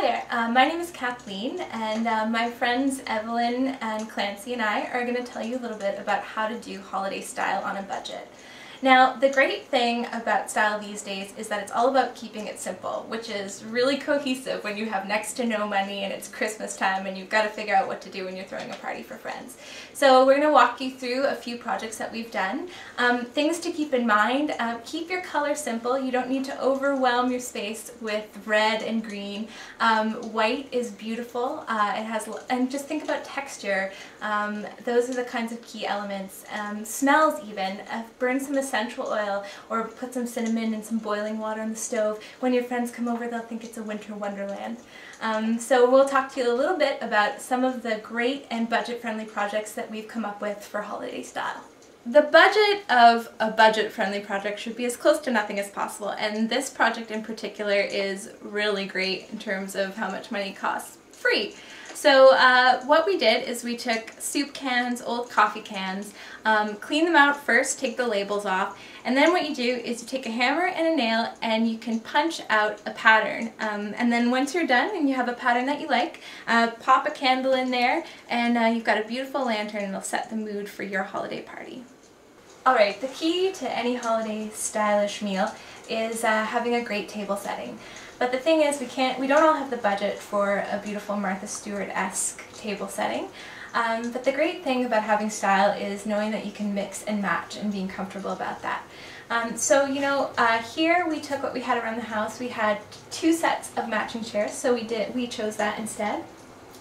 there, my name is Kathleen, and my friends Evelyn and Clancy and I are going to tell you a little bit about how to do holiday style on a budget. Now, the great thing about style these days is that it's all about keeping it simple, which is really cohesive when you have next to no money and it's Christmas time and you've got to figure out what to do when you're throwing a party for friends. So we're going to walk you through a few projects that we've done. Things to keep in mind: keep your color simple. You don't need to overwhelm your space with red and green. White is beautiful. And just think about texture. Those are the kinds of key elements. Smells even. Burn some essential oil or put some cinnamon and some boiling water on the stove. When your friends come over, they'll think it's a winter wonderland. So we'll talk to you a little bit about some of the great and budget-friendly projects that we've come up with for holiday style. The budget of a budget-friendly project should be as close to nothing as possible, and this project in particular is really great in terms of how much money it costs. Free! So what we did is we took soup cans, old coffee cans, clean them out first, take the labels off, and then what you do is you take a hammer and a nail and you can punch out a pattern. And then once you're done and you have a pattern that you like, pop a candle in there and you've got a beautiful lantern, and it'll set the mood for your holiday party. Alright, the key to any holiday stylish meal is having a great table setting. But the thing is, we don't all have the budget for a beautiful Martha Stewart-esque table setting. But the great thing about having style is knowing that you can mix and match and being comfortable about that. Here we took what we had around the house. We had 2 sets of matching chairs, so we chose that instead.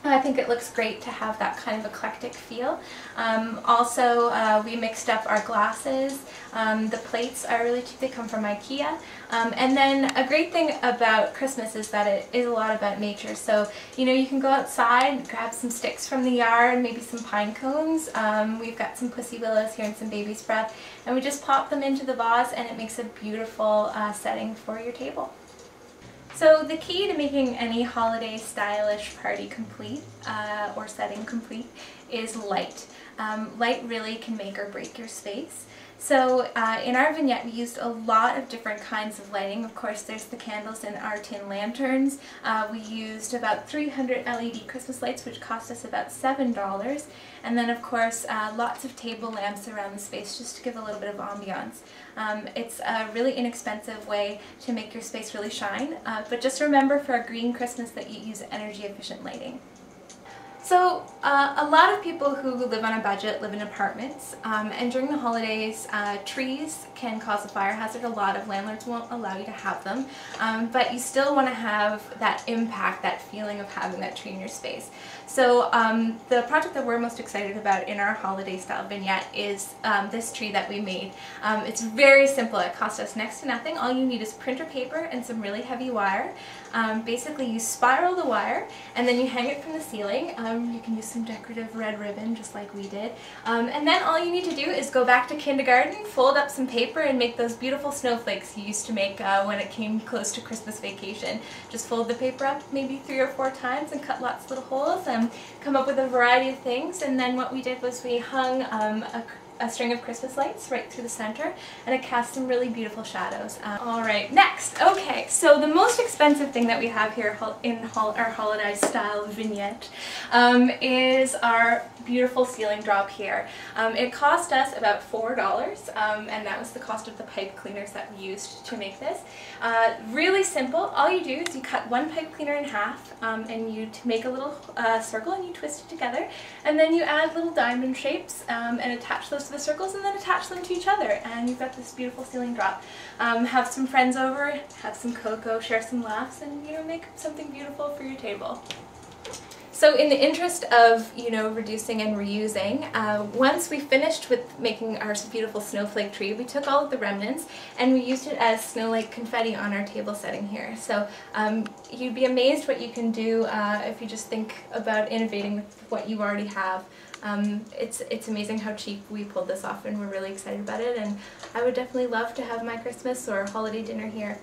I think it looks great to have that kind of eclectic feel. We mixed up our glasses. The plates are really cheap, they come from IKEA. And then a great thing about Christmas is that it is a lot about nature. So, you can go outside, grab some sticks from the yard, maybe some pine cones. We've got some pussy willows here and some baby's breath. And we just pop them into the vase and it makes a beautiful setting for your table. So the key to making any holiday stylish party complete or setting complete is light. Light really can make or break your space. So in our vignette we used a lot of different kinds of lighting. Of course, there's the candles and our tin lanterns. We used about 300 LED Christmas lights, which cost us about $7. And then of course lots of table lamps around the space just to give a little bit of ambiance. It's a really inexpensive way to make your space really shine, but just remember for a green Christmas that you use energy efficient lighting. So a lot of people who live on a budget live in apartments, and during the holidays trees can cause a fire hazard. A lot of landlords won't allow you to have them, but you still want to have that impact, that feeling of having that tree in your space. So the project that we're most excited about in our holiday style vignette is this tree that we made. It's very simple. It cost us next to nothing. All you need is printer paper and some really heavy wire. Basically you spiral the wire and then you hang it from the ceiling. You can use some decorative red ribbon just like we did. And then all you need to do is go back to kindergarten, fold up some paper and make those beautiful snowflakes you used to make when it came close to Christmas vacation. Just fold the paper up maybe 3 or 4 times and cut lots of little holes and come up with a variety of things. And then what we did was we hung a string of Christmas lights right through the center, and it cast some really beautiful shadows. Alright, next! Okay, so the most expensive thing that we have here in our holiday style vignette is our beautiful ceiling drop here. It cost us about $4, and that was the cost of the pipe cleaners that we used to make this. Really simple. All you do is you cut one pipe cleaner in half, and you make a little circle and you twist it together, and then you add little diamond shapes and attach those to the circles and then attach them to each other, and you've got this beautiful ceiling drop. Have some friends over, have some cocoa, share some laughs, and make something beautiful for your table. So in the interest of, reducing and reusing, once we finished with making our beautiful snowflake tree, we took all of the remnants and we used it as snow-like confetti on our table setting here. So you'd be amazed what you can do if you just think about innovating with what you already have. It's amazing how cheap we pulled this off, and we're really excited about it, and I would definitely love to have my Christmas or holiday dinner here.